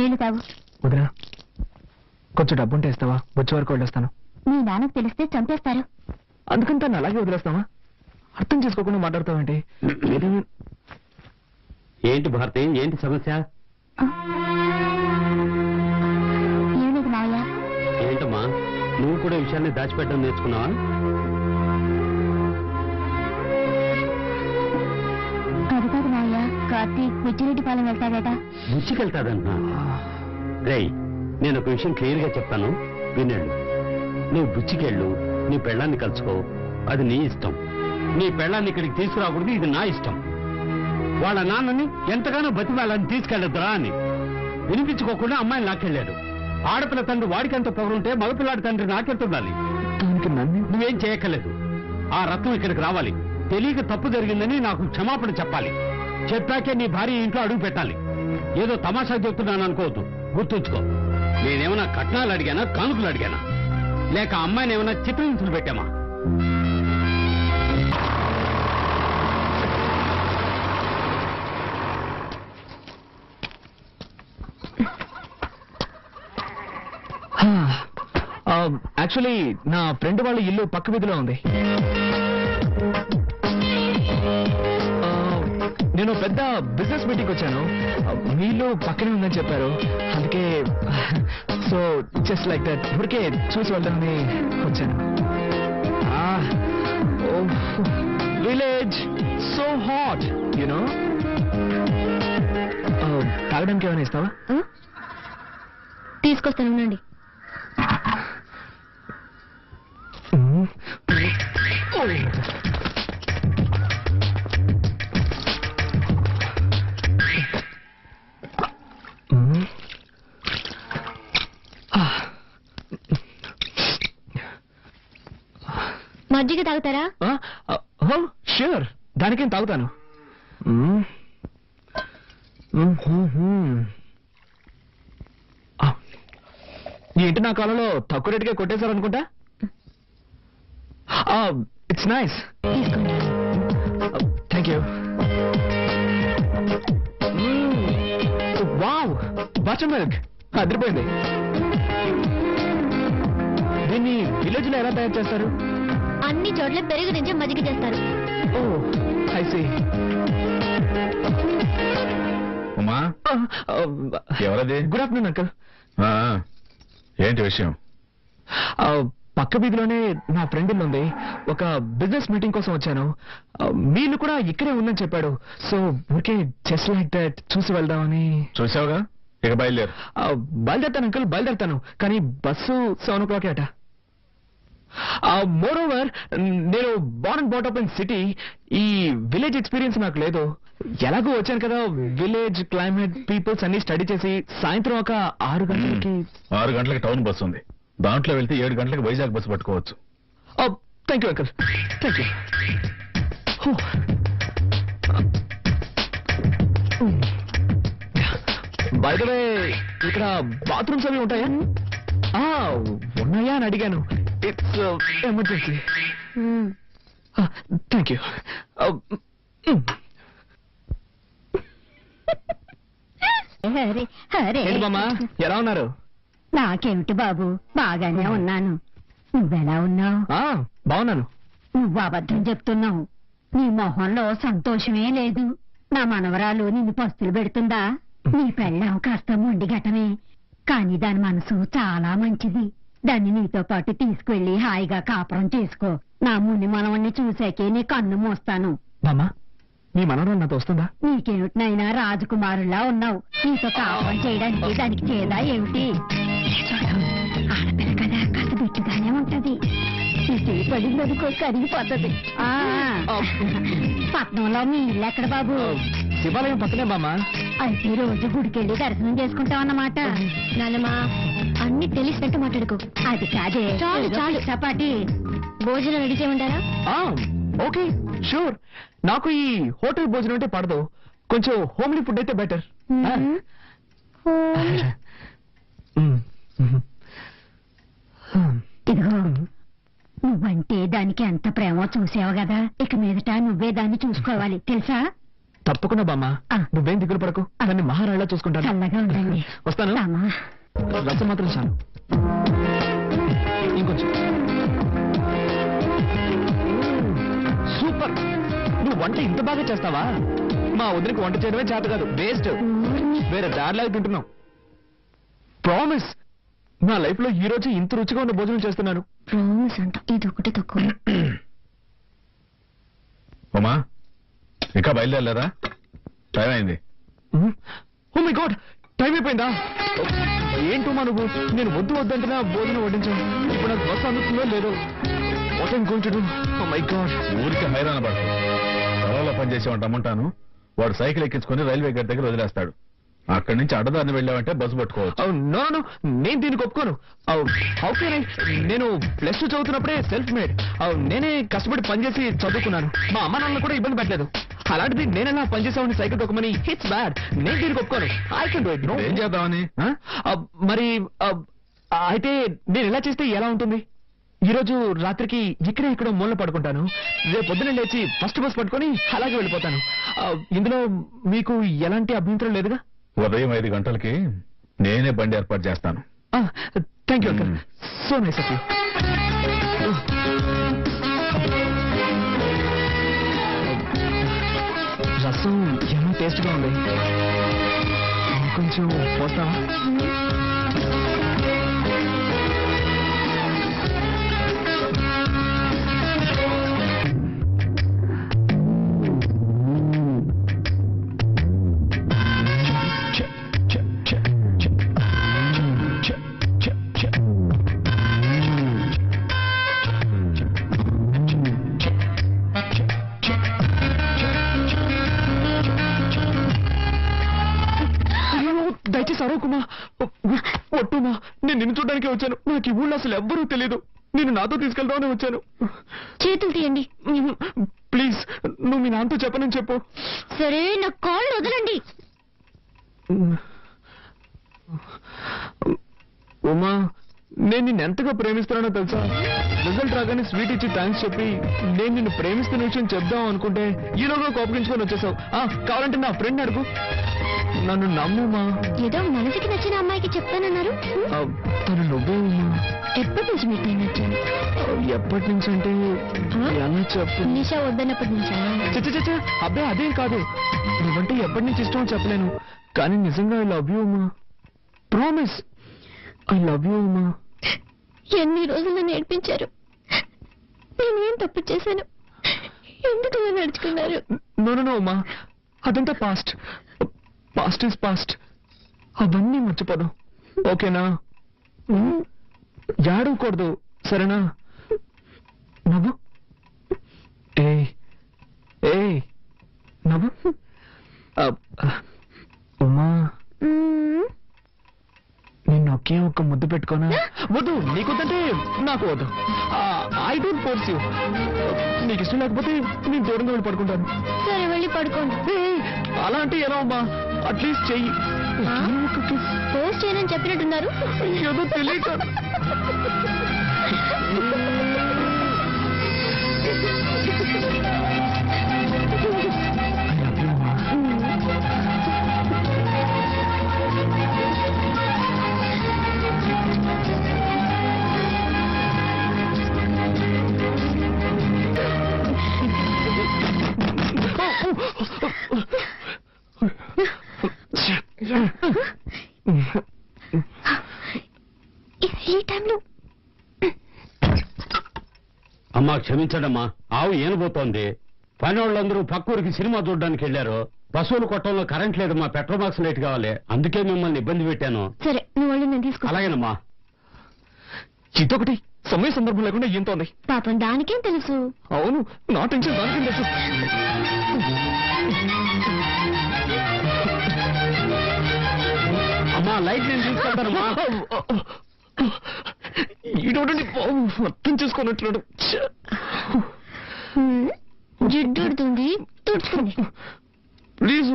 నీళ్లు తాగు. వదినా, కొంచెం డబ్బుంటే ఇస్తావా? వచ్చే వరకు వెళ్ళొస్తాను. మీ నాన్నకు తెలిస్తే చంపేస్తారు. అందుకని తను అలాగే వదిలేస్తావా? అర్థం చేసుకోకుండా మాట్లాడతావేంటి? ఏంటి భారతి, ఏంటి సమస్య? ఏం లేదు మావయ్య. ఏంటమ్మా, నువ్వు కూడా విషయాన్ని దాచిపెట్టడం నేర్చుకున్నావా? అది కాదు మావయ్య, కార్తీక్ బుచ్చిరెడ్డిపాలెం వెళ్తాడట. బుచ్చికెళ్తాదంటున్నా? రేయ్, నేను ఒక విషయం క్లియర్ గా చెప్తాను, వినండి. నువ్వు బుచ్చికెళ్ళు, నీ పెళ్ళాన్ని కలుసుకో, అది నీ ఇష్టం. నీ పెళ్ళాన్ని ఇక్కడికి తీసుకురాకూడదు, ఇది నా ఇష్టం. వాళ్ళ నాన్నని ఎంతగానో బతిమాలని తీసుకెళ్లొద్దురా అని వినిపించుకోకుండా అమ్మాయిని లాక్కెళ్ళాడు. ఆడపిల్ల తండ్రి వాడికంత పొగరుంటే మగపిల్లాడి తండ్రి నాకెళ్తుండాలి. నువ్వేం చేయక్కర్లేదు. ఆ రత్నం ఇక్కడికి రావాలి, తెలియక తప్పు జరిగిందని నాకు క్షమాపణ చెప్పాలి. చెప్పాకే నీ భార్య ఇంట్లో అడుగు పెట్టాలి. ఏదో తమాషా చెప్తున్నాను అనుకోవద్దు, గుర్తుంచుకో. నేనేమన్నా కట్నాలు అడిగానా, కానుకలు అడిగానా, లేక అమ్మాయిని ఏమైనా చిత్రహింసలు పెట్టామా? యాక్చువల్లీ నా ఫ్రెండ్ వాళ్ళ ఇల్లు పక్క వీధిలో ఉంది. నేను పెద్ద బిజినెస్ మీటింగ్ వచ్చాను, మీ ఇల్లు పక్కనే ఉందని చెప్పారు. అందుకే సో జస్ట్ లైక్ దట్ ఊరికే చూసి వెళ్దామని వచ్చాను. Village so hot, you know. తాగడానికి ఏమైనా ఇస్తావా? తీసుకొస్తాను, ఉండండి. మజ్జిగ తాగుతారా? ష్యూర్, దానికేం తాగుతాను. ఏంటి నా కాలంలో తక్కువ రేటుగా కొట్టేశారు అనుకుంటా. It's nice, thank you. Wow, butter milk అదిరిపోయింది. దీన్ని విలేజ్ లో ఎలా తయారు చేస్తారు? అన్ని చోట్ల పెరుగు నుంచి మజ్జిగ చేస్తారు. ఓ, ఐ సీ. ఉమా, ఎవరది? Good afternoon uncle. ఏంటి విషయం? పక్క వీధిలోనే నా ఫ్రెండ్ ఇల్లు ఉంది. ఒక బిజినెస్ మీటింగ్ కోసం వచ్చాను. మీళ్ళు కూడా ఇక్కడే ఉందని చెప్పాడు. So okay, just like that చూసి వెళ్దామని. చూసావుగా, ఇక బయలుదేరు. బయలుదేరుతాను అంకుల్, బయలుదేరుతాను. కానీ బస్సు 7 o'clock అట. మోర్ ఓవర్, నేను బోర్న్ అండ్ బాటప్ ఇన్ సిటీ. ఈ విలేజ్ ఎక్స్పీరియన్స్ నాకు లేదు. ఎలాగో వచ్చాను కదా, విలేజ్ క్లైమేట్, పీపుల్స్ అన్ని స్టడీ చేసి సాయంత్రం ఒక 6 గంటలకి. 6 గంటలకు టౌన్ బస్సు ఉంది, దాంట్లో వెళ్తే 7 గంటలకు వైజాగ్ బస్సు పట్టుకోవచ్చు. Thank you uncle, thank you. By the way, ఇక్కడ బాత్రూమ్స్ అవి ఉంటాయా? ఉన్నాయా అని అడిగాను. It's emergency. Thank you. బామ్మా, ఎలా ఉన్నారు? నాకేమిటి బాబు, బాగానే ఉన్నాను. నువ్వెలా ఉన్నావు? బాగున్నాను. నువ్వు అబద్ధం చెప్తున్నావు. నీ మొహంలో సంతోషమే లేదు. నా మనవరాలు నిన్ను పస్తులు పెడుతుందా? నీ పెళ్ళాం కాస్త మొండిగటమే, కానీ దాని మనసు చాలా మంచిది. దాన్ని నీతో పాటు తీసుకువెళ్లి హాయిగా కాపురం చేసుకో. నా ముని మనవణ్ణి చూసాకే నీ కన్ను మోస్తాను. బామ్మా, నీ మనవరాలు నాతో వస్తుందా? నీకేమిటినైనా రాజకుమారులా ఉన్నావు. నీతో కాపురం చేయడానికి దానికి చేదా ఏమిటి? ఆడపిల్ల కదా, కాస్త బిట్టుగానే ఉంటది. పడిందనుకో కరిగిపోతుంది. పట్నంలో మీ ఇల్లు ఎక్కడ బాబు? శివాలయం పక్కనే బామ్మా. అయితే రోజు గుడికెళ్ళి దర్శనం చేసుకుంటావన్నమాట. నానమ్మా, అన్ని తెలిసినట్టు మాట్లాడుకో. అది కాదే. చాలు చాలు, చపాటి భోజనం రెడీ చేయమంటారా? Okay, sure. నాకు ఈ హోటల్ భోజనం అంటే పడదు. కొంచెం హోమ్లీ ఫుడ్ అయితే బెటర్. ఇదిగో, నువ్వంటే దానికి ఎంత ప్రేమో చూసావు కదా. ఇక మీదట నువ్వే దాన్ని చూసుకోవాలి, తెలుసా? తప్పకుండా బామ్మ. ఆ. నువ్వేం దిగులు పడకు, దాన్ని మహారాళ్ళ చూసుకుంటాను. చల్లగా ఉండండి. వస్తాను. రామా. రసం మాత్రం చాలు. ఇంకొంచెం. సూపర్. నువ్వు వంట ఇంత బాగా చేస్తావా? మా వదిలికి వంట చేయడమే చేత కాదు, వేస్ట్. వేరే దారిలాగా తింటున్నావు. ప్రామిస్, నా లైఫ్ లో ఈ రోజు ఇంత రుచిగా ఉన్న భోజనం చేస్తున్నాను. ప్రామిస్ అంట, ఇది ఒకటి తక్కువ. ఉమా ఇంకా బయలుదేరలేదా? టైం అయింది. ఓ మై గాడ్, టైం అయిపోయిందా? ఏంటమ్మా నువ్వు, నేను వద్దు వద్దంటున్నా భోజనం వడ్డించాను. ఇప్పుడు నాకు బస్సు అందుతుందో లేదో. What I'm going to do? Oh my god. ఊరికి హైరాణ పడతాడు. పొలంలో పనిచేసేవాడు రమ్మంటాను, వాడు సైకిల్ ఎక్కించుకొని రైల్వే గేట్ దగ్గర వదిలేస్తాడు. అక్కడి నుంచి అడ్డదారిని వెళ్ళావంటే బస్సు పట్టుకోవచ్చు. నో నో, నేను దీనికి ఒప్పుకోను. How can I? నేను ప్లస్ 2 చదువుతున్నప్పుడే సెల్ఫ్ మేడ్. నేనే కష్టపడి పనిచేసి చదువుకున్నాను. మా అమ్మ నాన్నలు కూడా ఇబ్బంది పెట్టలేదు. అలాంటిది నేనెలా పనిచేసామని సైకిల్ తొక్కమని హిట్స్ బ్యాడ్. నేను దీనికి ఒప్పుకోను. I can do it. No. ఏం చేద్దామని? మరి అయితే నేను ఎలా చేస్తే ఎలా ఉంటుంది? ఈ రోజు రాత్రికి ఇక్కడే ఇక్కడ మూల పడుకుంటాను. రేపు పొద్దున లేచి ఫస్ట్ బస్ పట్టుకొని అలాగే వెళ్ళిపోతాను. ఇందులో మీకు ఎలాంటి అభ్యంతరం లేదుగా? ఉదయం 5 గంటలకి నేనే బండి ఏర్పాటు చేస్తాను. Thank you uncle, so nice of you. రసం ఎలా టేస్ట్ గా ఉంది. కొంచెం పోస్తావా? దయచేసి అరవకుమా, ఒట్టుమా. నేను నిన్ను చూడడానికి వచ్చాను. నాకు ఈ ఊళ్ళో అసలు ఎవ్వరూ తెలియదు. నేను నాతో తీసుకెళ్దామని వచ్చాను. చేతులు తీయండి ప్లీజ్, నువ్వు మీ నాన్నతో చెప్పనని చెప్పు. సరే, నా కాళ్ళు వదలండి. ఉమా, నేను నిన్ను ఎంతగా ప్రేమిస్తున్నానో తెలుసా? రిజల్ట్ రాగానే స్వీట్ ఇచ్చి థ్యాంక్స్ చెప్పి నేను నిన్ను ప్రేమిస్తున్న విషయం చెప్దాం అనుకుంటే ఈలోగా కోపగించుకొని వచ్చేసావు. కావాలంటే నా ఫ్రెండ్ అడుగు. నన్ను నమ్ముమా. ఏదో మనసుకి నచ్చిన అమ్మాయికి చెప్తానన్నారు. తను నువ్వే ఉమా. ఎప్పటి నుంచి మీకు నేను నచ్చాను? ఎప్పటి నుంచి అంటే ఎలా చెప్పు? నిషా వద్దన్నప్పటి నుంచా? చచ్చ అబ్బాయి, అదేం కాదు. నువ్వంటే ఎప్పటి నుంచి ఇష్టం చెప్పలేను, కానీ నిజంగా I love you Uma. Promise, I love you Uma. ఎన్ని రోజులు నన్ను ఏడ్పించారు. నేనేం తప్పు చేశాను? ఎందుకు ఇలా నడుచుకున్నారు? నో ఉమా, అదంతా పాస్ట్. Past is past. అవన్నీ మర్చిపోదాం, ఓకేనా? ఏడవకూడదు, సరేనా? నవ్వు. ఏ నవ్వు. ఉమా, నిన్ను ఒకే ఒక్క ముద్దు పెట్టుకోనా? వద్దు, నీకొద్దంటే నాకు వద్దు. I don't force you. నీకు ఇష్టం లేకపోతే నేను దూరంగా వెళ్ళి పడుకుంటాను. సరే, వెళ్ళి పడుకోండి. అలా అంటే ఎలా అమ్మా? అట్లీస్ట్ చెయ్యి. పోస్ట్ చేయనని చెప్పినట్టున్నారు. ఏదో తెలియక. ఈ టైంలో అమ్మా క్షమించడమ్మా, ఆవు ఏనబోతోంది. పనివాళ్ళందరూ పక్కూరికి సినిమా చూడడానికి వెళ్ళారు. బస్సులు కొట్టంలో కరెంట్ లేదమ్మా, పెట్రోల్ బాక్స్ లైట్ కావాలి. అందుకే మిమ్మల్ని ఇబ్బంది పెట్టాను. సరే, నువ్వు వాళ్ళు నేను తీసుకో. అలాగేనమ్మా. ఇదొకటి సమయ సందర్భం లేకుండా ఏంతో ఉంది. పాపం దానికేం తెలుసు? అవును, నా టెన్షన్ దానికేం తెలుసు. అమ్మా, లైట్ నేను తీసుకెళ్తానమ్మా. ఇటువంటి అర్థం చేసుకున్నట్టున్నాడు. జిడ్డుడుతుంది, తుడుచుకోండి ప్లీజ్.